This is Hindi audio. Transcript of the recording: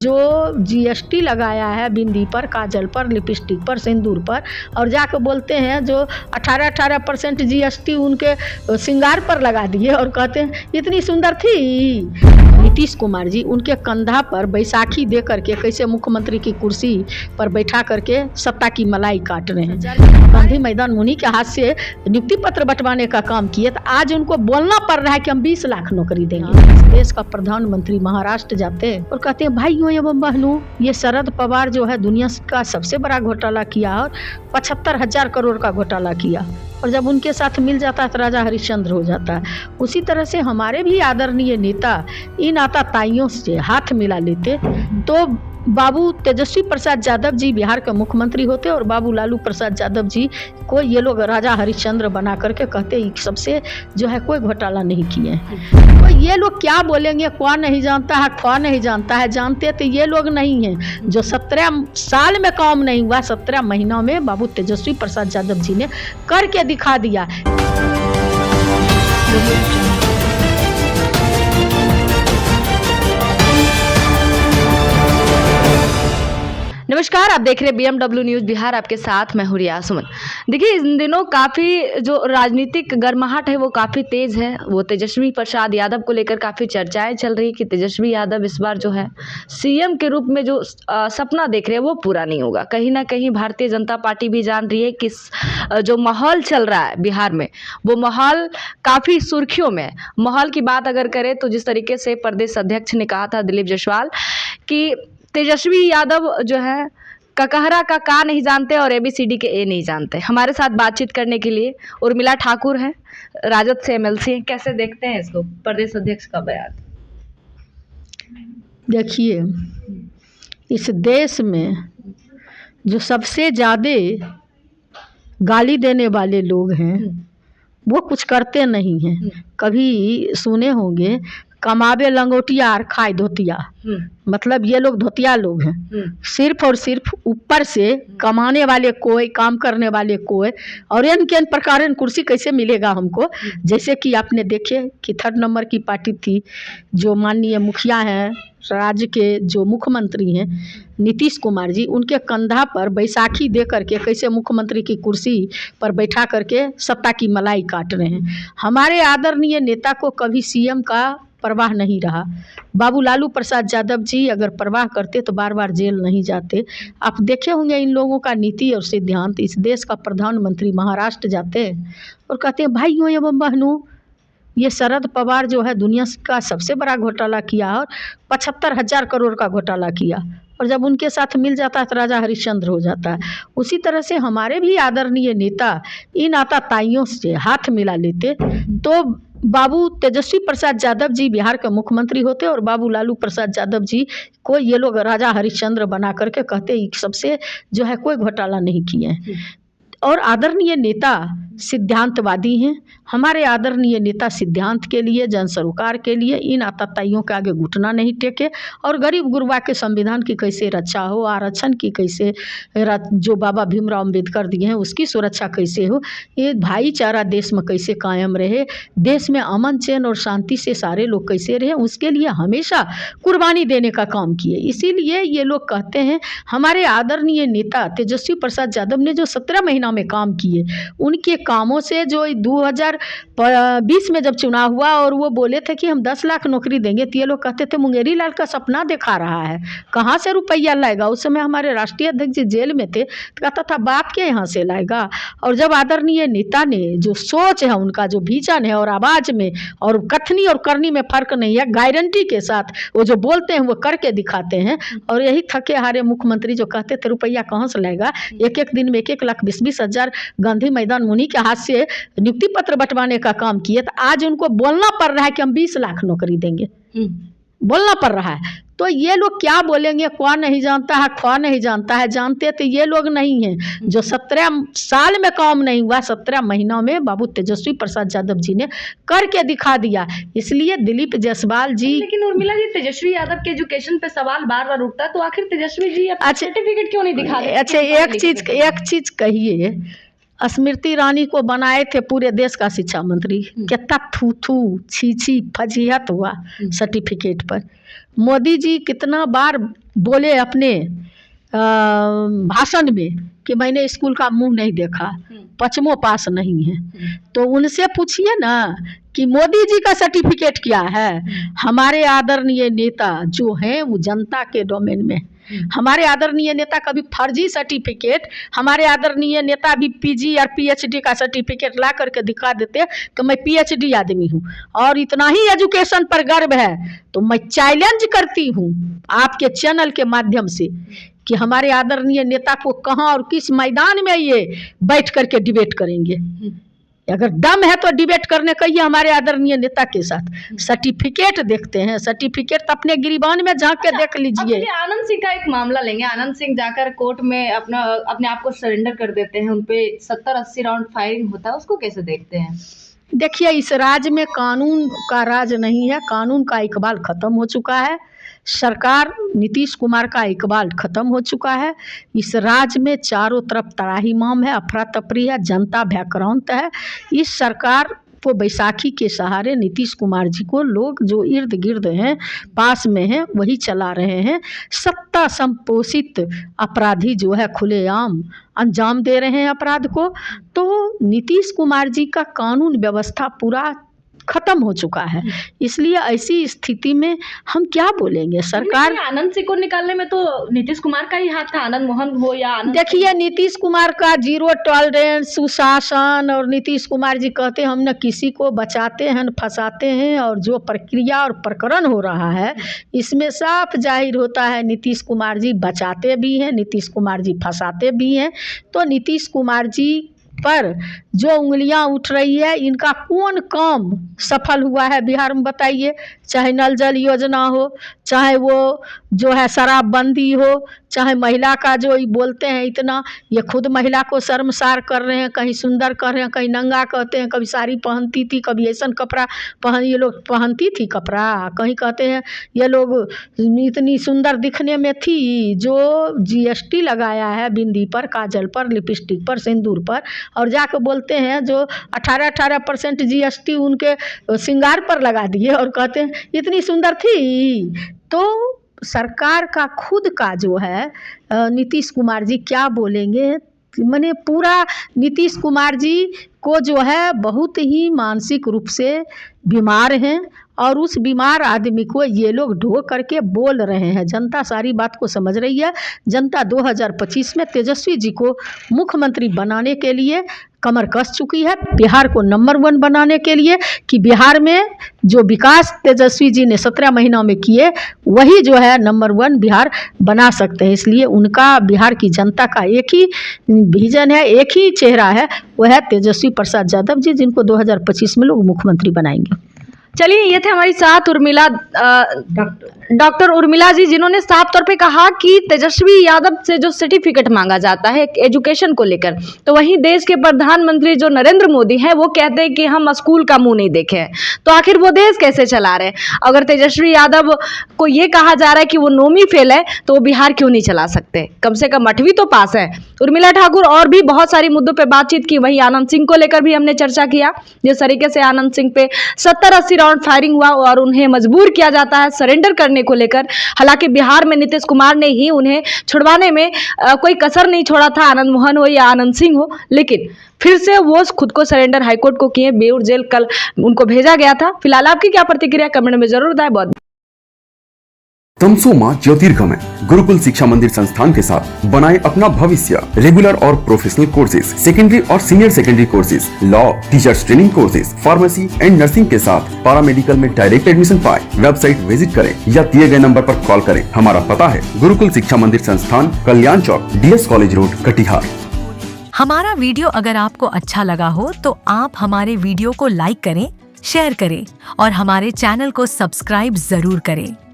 जो जीएसटी लगाया है बिंदी पर, काजल पर, लिपस्टिक पर, सिंदूर पर, और जाकर बोलते हैं जो 18% जीएसटी उनके श्रृंगार पर लगा दिए और कहते हैं इतनी सुंदर थी। नीतीश कुमार जी उनके कंधा पर बैसाखी दे करके कैसे मुख्यमंत्री की कुर्सी पर बैठा करके सत्ता की मलाई काट रहे हैं। गांधी मैदान मुनि के हाथ से नियुक्ति पत्र बंटवाने का काम किए तो आज उनको बोलना पड़ रहा है कि हम 20 लाख नौकरी देंगे। देश का प्रधानमंत्री महाराष्ट्र जाते हैं और कहते हैं भाइयों एवं बहनों, ये शरद पवार जो है दुनिया का सबसे बड़ा घोटाला किया और 75,000 करोड़ का घोटाला किया, और जब उनके साथ मिल जाता है तो राजा हरिश्चंद्र हो जाता है। उसी तरह से हमारे भी आदरणीय नेता इन आताताइयों से हाथ मिला लेते तो बाबू तेजस्वी प्रसाद यादव जी बिहार के मुख्यमंत्री होते और बाबू लालू प्रसाद यादव जी को ये लोग राजा हरिश्चंद्र बना करके कहते सबसे जो है कोई घोटाला नहीं किए हैं। तो ये लोग क्या बोलेंगे, कौन नहीं जानता है, कौन नहीं जानता है। जानते तो ये लोग नहीं हैं जो 17 साल में काम नहीं हुआ, 17 महीनों में बाबू तेजस्वी प्रसाद यादव जी ने करके दिखा दिया। नमस्कार, आप देख रहे हैं बीएमडब्ल्यू न्यूज़ बिहार। आपके साथ मैं हूँ रिया सुमन। देखिए, इन दिनों काफ़ी जो राजनीतिक गर्माहट है वो काफ़ी तेज़ है। वो तेजस्वी प्रसाद यादव को लेकर काफ़ी चर्चाएं चल रही कि तेजस्वी यादव इस बार जो है सीएम के रूप में जो सपना देख रहे हैं वो पूरा नहीं होगा। कहीं ना कहीं भारतीय जनता पार्टी भी जान रही है कि जो माहौल चल रहा है बिहार में वो माहौल काफ़ी सुर्खियों में है। माहौल की बात अगर करें तो जिस तरीके से प्रदेश अध्यक्ष ने कहा था दिलीप जायसवाल कि तेजस्वी यादव जो है ककहरा का का नहीं जानते और ABCD के ए नहीं जानते। हमारे साथ बातचीत करने के लिए उर्मिला ठाकुर हैं, राजद से MLC हैं। कैसे देखते हैं इसको, प्रदेश अध्यक्ष का बयान? देखिए, इस देश में जो सबसे ज़्यादा गाली देने वाले लोग हैं वो कुछ करते नहीं हैं। कभी सुने होंगे कमावे लंगोटिया और खाए धोतिया, मतलब ये लोग धोतिया लोग हैं। सिर्फ और सिर्फ ऊपर से कमाने वाले कोई, काम करने वाले कोई, और इन प्रकार कुर्सी कैसे मिलेगा हमको। जैसे कि आपने देखे कि 3rd नंबर की पार्टी थी, जो माननीय मुखिया हैं राज्य के, जो मुख्यमंत्री हैं नीतीश कुमार जी, उनके कंधा पर बैसाखी दे करके कैसे मुख्यमंत्री की कुर्सी पर बैठा करके सत्ता की मलाई काट रहे हैं। हमारे आदरणीय नेता को कभी CM का परवाह नहीं रहा। बाबू लालू प्रसाद यादव जी अगर परवाह करते तो बार बार जेल नहीं जाते। आप देखे होंगे इन लोगों का नीति और सिद्धांत। इस देश का प्रधानमंत्री महाराष्ट्र जाते हैं और कहते हैं भाइयों एवं बहनों, ये शरद पवार जो है दुनिया का सबसे बड़ा घोटाला किया और 75,000 करोड़ का घोटाला किया, और जब उनके साथ मिल जाता है तो राजा हरिश्चंद्र हो जाता है। उसी तरह से हमारे भी आदरणीय नेता इन आताताइयों से हाथ मिला लेते तो बाबू तेजस्वी प्रसाद यादव जी बिहार के मुख्यमंत्री होते और बाबू लालू प्रसाद यादव जी को ये लोग राजा हरिश्चंद्र बना करके कहते सबसे जो है कोई घोटाला नहीं किए हैं। और आदरणीय नेता सिद्धांतवादी हैं। हमारे आदरणीय नेता सिद्धांत के लिए, जन सरोकार के लिए इन आताताइयों के आगे घुटना नहीं टेके, और गरीब गुरबा के संविधान की कैसे रक्षा हो, आरक्षण की कैसे, जो बाबा भीमराव अम्बेडकर दिए हैं उसकी सुरक्षा कैसे हो, ये भाईचारा देश में कैसे कायम रहे, देश में अमन चैन और शांति से सारे लोग कैसे रहे, उसके लिए हमेशा कुर्बानी देने का काम किए। इसीलिए ये लोग कहते हैं हमारे आदरणीय नेता तेजस्वी प्रसाद यादव ने जो 17 महीना में काम किए, उनके कामों से जो 2020 में जब चुनाव हुआ और वो बोले थे कि हम 10 लाख नौकरी देंगे, तो ये लोग कहते थे मुंगेरी लाल का सपना दिखा रहा है, कहाँ से रुपया लाएगा। उस समय हमारे राष्ट्रीय अध्यक्ष जी जेल में थे, तो कहता था बाप के यहाँ से लाएगा। और जब आदरणीय नेता ने जो सोच है, उनका जो विजन है, और आवाज़ में और कथनी और करनी में फ़र्क नहीं है, गारंटी के साथ वो जो बोलते हैं वो करके दिखाते हैं। और यही थके हारे मुख्यमंत्री जो कहते थे रुपया कहाँ से लाएगा, एक एक दिन में 1-1 लाख 20-20 हज़ार गांधी मैदान मुनि के हाथ से नियुक्ति पत्र बंटवाने का काम किए, तो आज उनको बोलना पड़ रहा है कि हम 20 लाख नौकरी देंगे। बोलना पड़ रहा है। तो ये लोग क्या बोलेंगे, कौन नहीं जानता है, कौन नहीं जानता है। जानते तो ये लोग नहीं हैं जो 17 साल में काम नहीं हुआ, 17 महीनों में बाबू तेजस्वी प्रसाद यादव जी ने करके दिखा दिया। इसलिए दिलीप जायसवाल जी। लेकिन उर्मिला जी, तेजस्वी यादव के एजुकेशन पे सवाल बार बार उठता है, तो आखिर तेजस्वी जी सर्टिफिकेट क्यों नहीं दिखा रहे? अच्छा, एक चीज कहिए, स्मृति ईरानी को बनाए थे पूरे देश का शिक्षा मंत्री, कितना थू छी छी फजीहत हुआ सर्टिफिकेट पर। मोदी जी कितना बार बोले अपने भाषण में कि मैंने स्कूल का मुंह नहीं देखा, पचमों पास नहीं है, तो उनसे पूछिए ना कि मोदी जी का सर्टिफिकेट क्या है। हमारे आदरणीय नेता जो हैं वो जनता के डोमेन में, हमारे आदरणीय नेता कभी फर्जी सर्टिफिकेट, हमारे आदरणीय नेता भी पीजी और पीएचडी का सर्टिफिकेट ला करके दिखा देते कि मैं पीएचडी आदमी हूँ और इतना ही एजुकेशन पर गर्व है। तो मैं चैलेंज करती हूँ आपके चैनल के माध्यम से कि हमारे आदरणीय नेता को कहाँ और किस मैदान में ये बैठ करके डिबेट करेंगे। अगर दम है तो डिबेट करने कहिए हमारे आदरणीय नेता के साथ। सर्टिफिकेट देखते हैं, सर्टिफिकेट तो अपने गिरिबान में झांक के देख लीजिए। आनंद सिंह का एक मामला लेंगे। आनंद सिंह जाकर कोर्ट में अपने आप को सरेंडर कर देते हैं, उनपे 70-80 राउंड फायरिंग होता है, उसको कैसे देखते हैं? देखिए, इस राज्य में कानून का राज नहीं है, कानून का इकबाल खत्म हो चुका है। सरकार नीतीश कुमार का इकबाल खत्म हो चुका है। इस राज्य में चारों तरफ तराहीमाम है, अफरा तफरी है, जनता भयक्रांत है। इस सरकार को बैसाखी के सहारे नीतीश कुमार जी को लोग जो इर्द गिर्द हैं, पास में हैं, वही चला रहे हैं। सत्ता संपोषित अपराधी जो है खुलेआम अंजाम दे रहे हैं अपराध को। तो नीतीश कुमार जी का कानून व्यवस्था पूरा खत्म हो चुका है। इसलिए ऐसी स्थिति में हम क्या बोलेंगे? सरकार आनंद सिंह को निकालने में तो नीतीश कुमार का ही हाथ था, आनंद मोहन हो या आनंद। देखिए, नीतीश कुमार का जीरो टॉलरेंस, सुशासन, और नीतीश कुमार जी कहते हैं हम न किसी को बचाते हैं न फंसाते हैं, और जो प्रक्रिया और प्रकरण हो रहा है इसमें साफ जाहिर होता है नीतीश कुमार जी बचाते भी हैं, नीतीश कुमार जी फंसाते भी हैं। तो नीतीश कुमार जी पर जो उंगलियां उठ रही है, इनका कौन काम सफल हुआ है बिहार में बताइए? चाहे नल जल योजना हो, चाहे वो जो है शराबबंदी हो, चाहे महिला का जो बोलते हैं इतना, ये खुद महिला को शर्मसार कर रहे हैं, कहीं सुंदर कर रहे हैं, कहीं नंगा कहते हैं, कभी साड़ी पहनती थी, कभी ऐसा कपड़ा ये लोग पहनती थी कपड़ा, कहीं कहते हैं ये लोग इतनी सुंदर दिखने में थी। जो जीएसटी लगाया है बिंदी पर, काजल पर, लिपस्टिक पर, सिंदूर पर, और जाकर बोलते हैं जो 18% जीएसटी उनके श्रृंगार पर लगा दिए और कहते हैं इतनी सुंदर थी। तो सरकार का खुद का जो है नीतीश कुमार जी क्या बोलेंगे? मैंने पूरा नीतीश कुमार जी को जो है बहुत ही मानसिक रूप से बीमार हैं, और उस बीमार आदमी को ये लोग ढो करके बोल रहे हैं। जनता सारी बात को समझ रही है। जनता 2025 में तेजस्वी जी को मुख्यमंत्री बनाने के लिए कमर कस चुकी है, बिहार को नंबर 1 बनाने के लिए, कि बिहार में जो विकास तेजस्वी जी ने 17 महीनों में किए वही जो है नंबर 1 बिहार बना सकते हैं। इसलिए उनका, बिहार की जनता का एक ही विजन है, एक ही चेहरा है, वह है तेजस्वी प्रसाद यादव जी, जिनको 2025 में लोग मुख्यमंत्री बनाएंगे। चलिए, ये थे हमारी साथ उर्मिला, डॉक्टर उर्मिला जी, जिन्होंने साफ तौर पे कहा कि तेजस्वी यादव से जो सर्टिफिकेट मांगा जाता है एजुकेशन को लेकर, तो वहीं देश के प्रधानमंत्री जो नरेंद्र मोदी हैं वो कहते हैं कि हम स्कूल का मुंह नहीं देखे हैं। तो आखिर वो देश कैसे चला रहे हैं? अगर तेजस्वी यादव को ये कहा जा रहा है कि वो नौवीं फेल है, तो वो बिहार क्यों नहीं चला सकते? कम से कम 8वीं तो पास है। उर्मिला ठाकुर और भी बहुत सारी मुद्दों पर बातचीत की। वहीं आनंद सिंह को लेकर भी हमने चर्चा किया, जिस तरीके से आनंद सिंह पे 70-80 राउंड फायरिंग हुआ और उन्हें मजबूर किया जाता है सरेंडर करने को लेकर। हालांकि बिहार में नीतीश कुमार ने ही उन्हें छुड़वाने में कोई कसर नहीं छोड़ा था, आनंद मोहन हो या आनंद सिंह हो, लेकिन फिर से वो खुद को सरेंडर हाईकोर्ट को किए। बेऊर जेल कल उनको भेजा गया था। फिलहाल आपकी क्या प्रतिक्रिया कमेंट में जरूर बताएं। बहुत तमसो मां ज्योतिर्गमय गुरुकुल शिक्षा मंदिर संस्थान के साथ बनाए अपना भविष्य। रेगुलर और प्रोफेशनल कोर्सेज, सेकेंडरी और senior secondary courses, law, teachers training courses, pharmacy and nursing के साथ पैरामेडिकल में डायरेक्ट एडमिशन पाए। वेबसाइट विजिट करें या दिए गए नंबर पर कॉल करें। हमारा पता है गुरुकुल शिक्षा मंदिर संस्थान, कल्याण चौक, DS कॉलेज रोड, कटिहार। हमारा वीडियो अगर आपको अच्छा लगा हो तो आप हमारे वीडियो को लाइक करें, शेयर करें और हमारे चैनल को सब्सक्राइब जरूर करें।